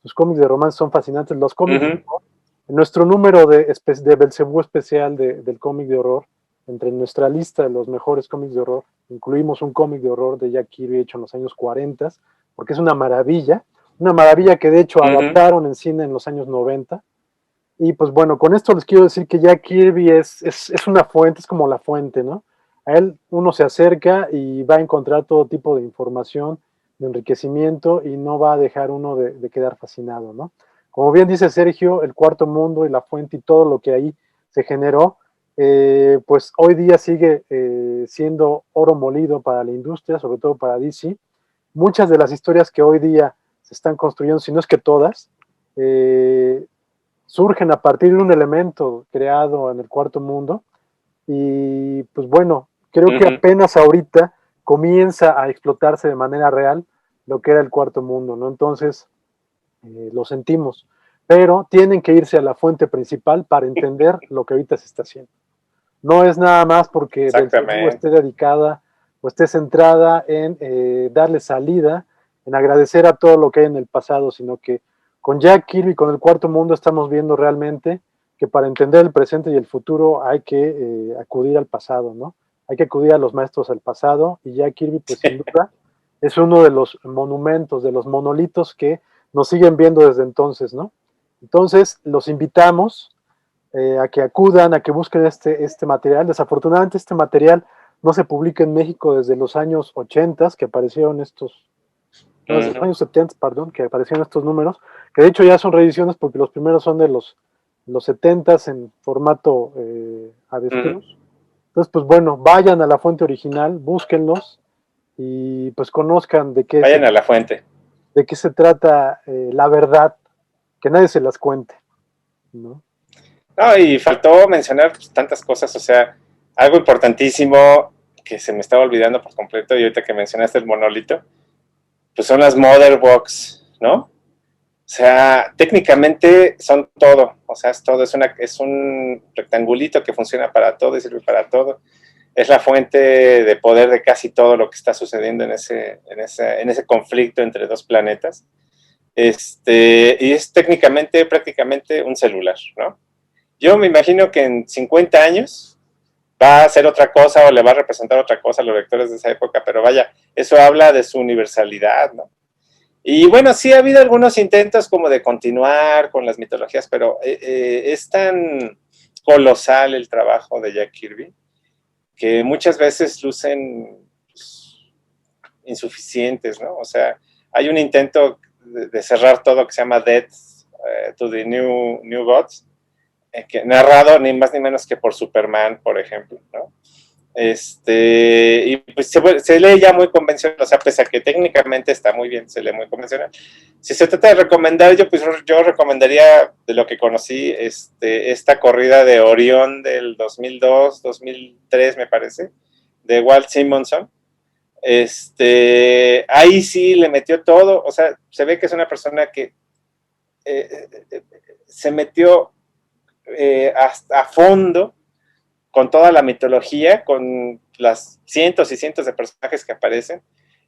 los cómics de romance son fascinantes. Los cómics de horror, en nuestro número de Belcebú especial del cómic de horror, entre nuestra lista de los mejores cómics de horror, incluimos un cómic de horror de Jack Kirby hecho en los años 40, porque es una maravilla que de hecho adaptaron en cine en los años 90. Y pues bueno, con esto les quiero decir que Jack Kirby es una fuente, es como la fuente, ¿no? A él uno se acerca y va a encontrar todo tipo de información, de enriquecimiento y no va a dejar uno de quedar fascinado, ¿no? Como bien dice Sergio, el Cuarto Mundo y la fuente y todo lo que ahí se generó, pues hoy día sigue siendo oro molido para la industria, sobre todo para DC. Muchas de las historias que hoy día se están construyendo, si no es que todas, surgen a partir de un elemento creado en el Cuarto Mundo y pues bueno, creo que apenas ahorita comienza a explotarse de manera real lo que era el Cuarto Mundo, ¿no? Entonces, lo sentimos, pero tienen que irse a la fuente principal para entender lo que ahorita se está haciendo. No es nada más porque Belcebú esté dedicada o esté centrada en darle salida, en agradecer a todo lo que hay en el pasado, sino que con Jack Kirby, con el Cuarto Mundo, estamos viendo realmente que para entender el presente y el futuro hay que acudir al pasado, ¿no? Hay que acudir a los maestros del pasado y Jack Kirby, pues sin duda, es uno de los monumentos, de los monolitos que nos siguen viendo desde entonces, ¿no? Entonces, los invitamos a que acudan, a que busquen este material. Desafortunadamente este material no se publica en México desde los años 80, que aparecieron no, desde los años 70, perdón, que aparecieron estos números, que de hecho ya son reediciones porque los primeros son de los 70 en formato avestruz. Entonces, pues bueno, vayan a la fuente original, búsquenlos y pues conozcan Vayan a la fuente. De qué se trata la verdad, que nadie se las cuente, ¿no? No, y faltó mencionar pues, tantas cosas, o sea, algo importantísimo que se me estaba olvidando por completo y ahorita que mencionaste el monolito, pues son las Mother Box, ¿no? O sea, técnicamente son todo, o sea, es todo, es un rectangulito que funciona para todo y sirve para todo. Es la fuente de poder de casi todo lo que está sucediendo en ese conflicto entre dos planetas. Y es técnicamente, prácticamente un celular, ¿no? Yo me imagino que en 50 años va a hacer otra cosa o le va a representar otra cosa a los lectores de esa época, pero vaya, eso habla de su universalidad, ¿no? Y bueno, sí ha habido algunos intentos como de continuar con las mitologías, pero es tan colosal el trabajo de Jack Kirby que muchas veces lucen pues, insuficientes, ¿no? O sea, hay un intento de cerrar todo que se llama Death to the New Gods, que narrado ni más ni menos que por Superman, por ejemplo, ¿no? Y pues se lee ya muy convencional, o sea, pese a que técnicamente está muy bien, se lee muy convencional, si se trata de recomendar, yo recomendaría de lo que conocí, esta corrida de Orión del 2002, 2003 me parece, de Walt Simonson. Ahí sí le metió todo, o sea, se ve que es una persona que se metió hasta a fondo con toda la mitología, con las cientos y cientos de personajes que aparecen,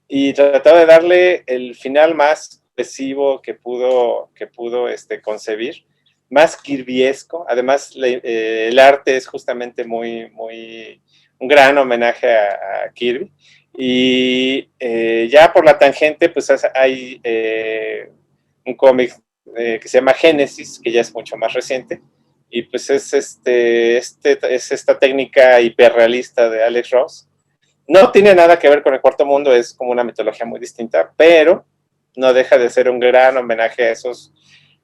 y trató de darle el final más expresivo que pudo concebir, más kirbyesco. Además, el arte es justamente un gran homenaje a Kirby. Y ya por la tangente, pues hay un cómic que se llama Génesis, que ya es mucho más reciente, y pues es esta técnica hiperrealista de Alex Ross. No tiene nada que ver con el Cuarto Mundo, es como una mitología muy distinta, pero no deja de ser un gran homenaje a esos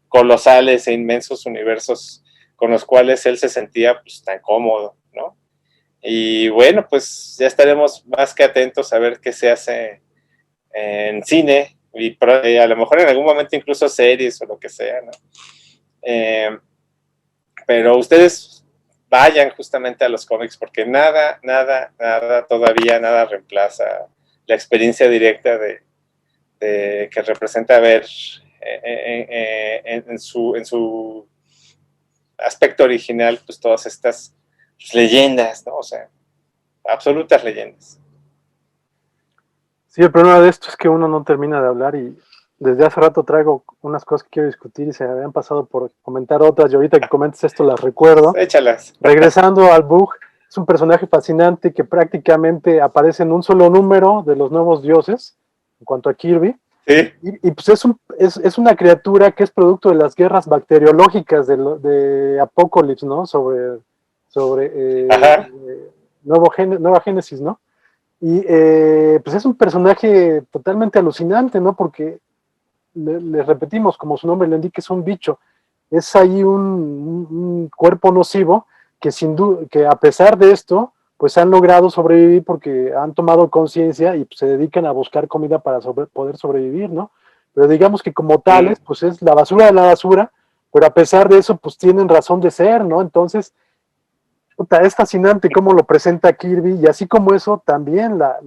colosales e inmensos universos con los cuales él se sentía pues tan cómodo, ¿no? Y bueno, pues ya estaremos más que atentos a ver qué se hace en cine y a lo mejor en algún momento incluso series o lo que sea, ¿no? Pero ustedes vayan justamente a los cómics porque nada todavía, nada reemplaza la experiencia directa de que representa ver en su aspecto original pues todas estas pues, leyendas, ¿no? O sea, absolutas leyendas. Sí, el problema de esto es que uno no termina de hablar y desde hace rato traigo unas cosas que quiero discutir y se me habían pasado por comentar otras y ahorita que comentes esto las recuerdo. Échalas. Regresando al Bug, es un personaje fascinante que prácticamente aparece en un solo número de los nuevos dioses, en cuanto a Kirby. Sí. Y pues es una criatura que es producto de las guerras bacteriológicas de Apocalipsis, ¿no? Sobre Nueva Génesis, ¿no? Y pues es un personaje totalmente alucinante, ¿no? Porque le repetimos, como su nombre le indica, es un bicho. Es ahí un cuerpo nocivo que que a pesar de esto, pues han logrado sobrevivir porque han tomado conciencia y pues, se dedican a buscar comida para poder sobrevivir, ¿no? Pero digamos que como tales, pues es la basura de la basura, pero a pesar de eso, pues tienen razón de ser, ¿no? Entonces, es fascinante cómo lo presenta Kirby y así como eso, también la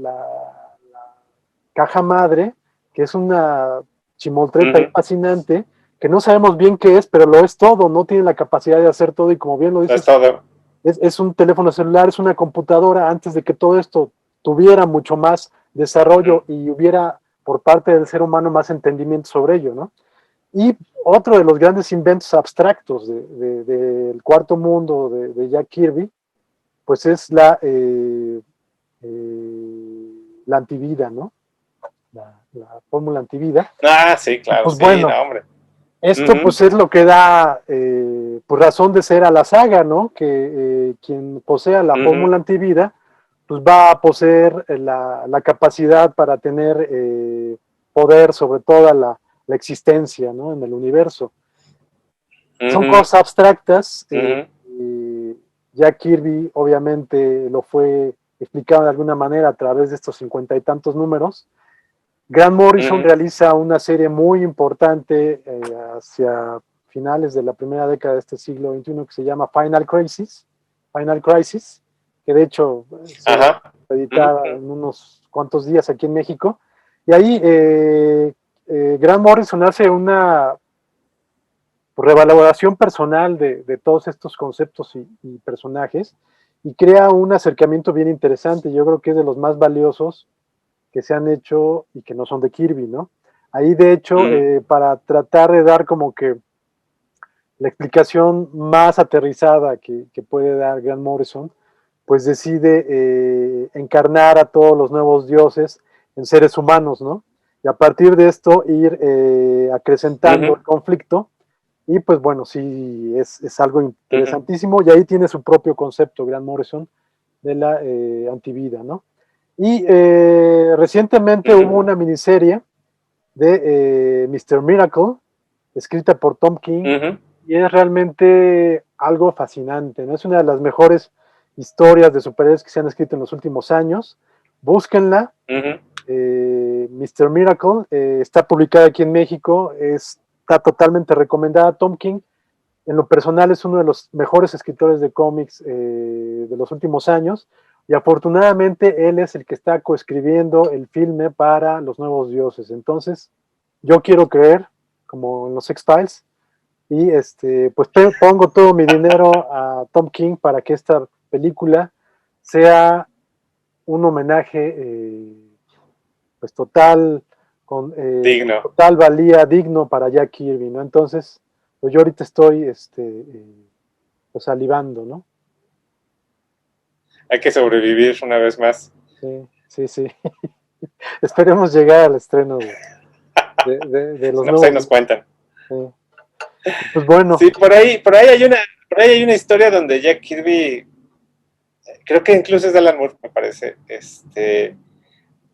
caja madre, que es una chimoltreta fascinante, que no sabemos bien qué es, pero lo es todo, no tiene la capacidad de hacer todo y como bien lo dices, es todo. Es un teléfono celular, es una computadora, antes de que todo esto tuviera mucho más desarrollo y hubiera por parte del ser humano más entendimiento sobre ello, ¿no? Y otro de los grandes inventos abstractos del Cuarto Mundo de Jack Kirby, pues es la antivida, ¿no? La fórmula antivida. Ah, sí, claro, Pues sí, bueno, no, hombre. esto pues es lo que da pues razón de ser a la saga, ¿no? Que quien posea la fórmula antivida, pues va a poseer la capacidad para tener poder sobre toda la existencia, ¿no? En el universo. Son cosas abstractas. Jack Kirby obviamente lo fue explicado de alguna manera a través de estos 50 y tantos números. Grant Morrison realiza una serie muy importante hacia finales de la primera década de este siglo XXI que se llama Final Crisis, que de hecho se va a editar en unos cuantos días aquí en México. Y ahí Grant Morrison hace una revaloración personal de todos estos conceptos y personajes y crea un acercamiento bien interesante. Yo creo que es de los más valiosos que se han hecho y que no son de Kirby, ¿no? Ahí, de hecho, para tratar de dar como que la explicación más aterrizada que puede dar Grant Morrison, pues decide encarnar a todos los nuevos dioses en seres humanos, ¿no? Y a partir de esto ir acrecentando el conflicto y pues bueno, sí, es algo interesantísimo y ahí tiene su propio concepto Grant Morrison de la antivida, ¿no? Y recientemente hubo una miniserie de Mr. Miracle, escrita por Tom King, y es realmente algo fascinante, ¿no? Es una de las mejores historias de superhéroes que se han escrito en los últimos años. Búsquenla. Mr. Miracle, está publicada aquí en México, está totalmente recomendada. Tom King, en lo personal, es uno de los mejores escritores de cómics de los últimos años, y afortunadamente él es el que está coescribiendo el filme para Los Nuevos Dioses. Entonces, yo quiero creer, como en los X-Files, y pues pongo todo mi dinero a Tom King para que esta película sea un homenaje pues total, con Digno. total valía, digno para Jack Kirby, ¿no? Entonces, pues yo ahorita estoy pues salivando, ¿no? Hay que sobrevivir una vez más. Sí, sí, sí. Esperemos llegar al estreno de los No, pues ahí nuevos. nos cuentan. Sí. Pues bueno. Sí, por ahí hay una historia donde Jack Kirby, creo que incluso es de Alan Moore, me parece,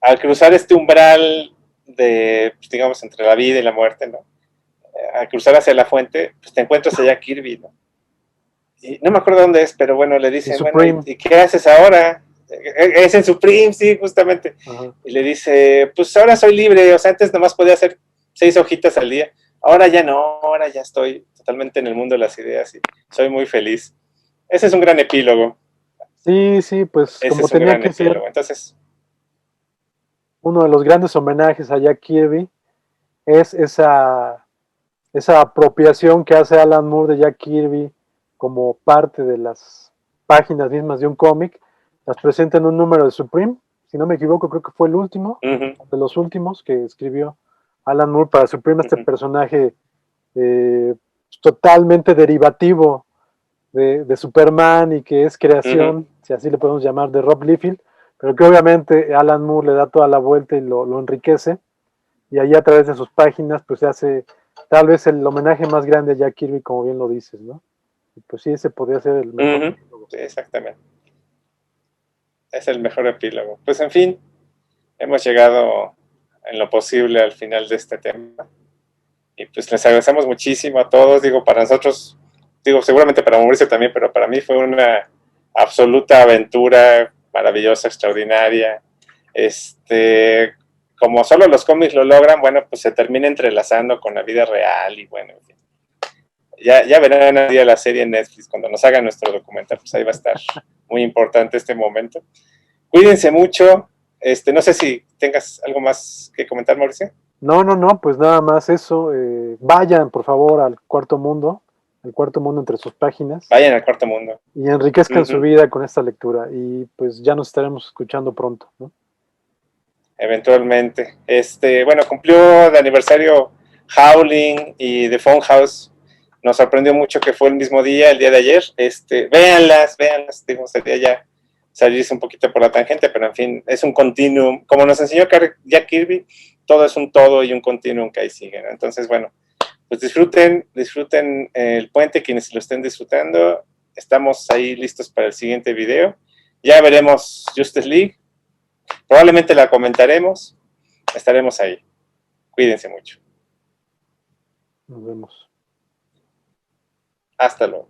al cruzar este umbral de, pues, digamos, entre la vida y la muerte, ¿no? Al cruzar hacia la fuente, pues te encuentras a Jack Kirby, ¿no? Y no me acuerdo dónde es, pero bueno, le dicen, bueno, ¿y qué haces ahora? Es en Supreme, sí, justamente. Ajá. Y le dice, pues ahora soy libre, o sea, antes nomás podía hacer 6 hojitas al día, ahora ya no, ahora ya estoy totalmente en el mundo de las ideas y soy muy feliz. Ese es un gran epílogo. Sí, sí, pues Ese como es un tenía gran que ser epílogo. Entonces, uno de los grandes homenajes a Jack Kirby, es esa apropiación que hace Alan Moore de Jack Kirby como parte de las páginas mismas de un cómic, las presenta en un número de Supreme, si no me equivoco, creo que fue el último, de los últimos que escribió Alan Moore para Supreme, este personaje totalmente derivativo de Superman y que es creación, si así le podemos llamar, de Rob Liefeld, pero que obviamente Alan Moore le da toda la vuelta y lo enriquece, y ahí a través de sus páginas pues se hace tal vez el homenaje más grande a Jack Kirby, como bien lo dices, ¿no? Y pues sí, ese podría ser el mejor epílogo. Sí, exactamente. Es el mejor epílogo. Pues en fin, hemos llegado en lo posible al final de este tema. Y pues les agradecemos muchísimo a todos. Digo, para nosotros, digo, seguramente para Mauricio también, pero para mí fue una absoluta aventura maravillosa, extraordinaria. Como solo los cómics lo logran, bueno, pues se termina entrelazando con la vida real y bueno, en fin. Ya verán un día la serie en Netflix, cuando nos hagan nuestro documental, pues ahí va a estar muy importante este momento. Cuídense mucho. No sé si tengas algo más que comentar, Mauricio. No, pues nada más eso. Vayan, por favor, al Cuarto Mundo, el Cuarto Mundo entre sus páginas. Vayan al Cuarto Mundo. Y enriquezcan su vida con esta lectura. Y pues ya nos estaremos escuchando pronto, ¿no? Eventualmente. Bueno, cumplió de aniversario Howling y The Phone House. Nos sorprendió mucho que fue el mismo día, el día de ayer. Véanlas. Digo, sería ya salirse un poquito por la tangente, pero en fin, es un continuum. Como nos enseñó Jack Kirby, todo es un todo y un continuum que ahí sigue, ¿no? Entonces, bueno, pues disfruten el puente, quienes lo estén disfrutando. Estamos ahí listos para el siguiente video. Ya veremos Justice League. Probablemente la comentaremos. Estaremos ahí. Cuídense mucho. Nos vemos. Hasta luego.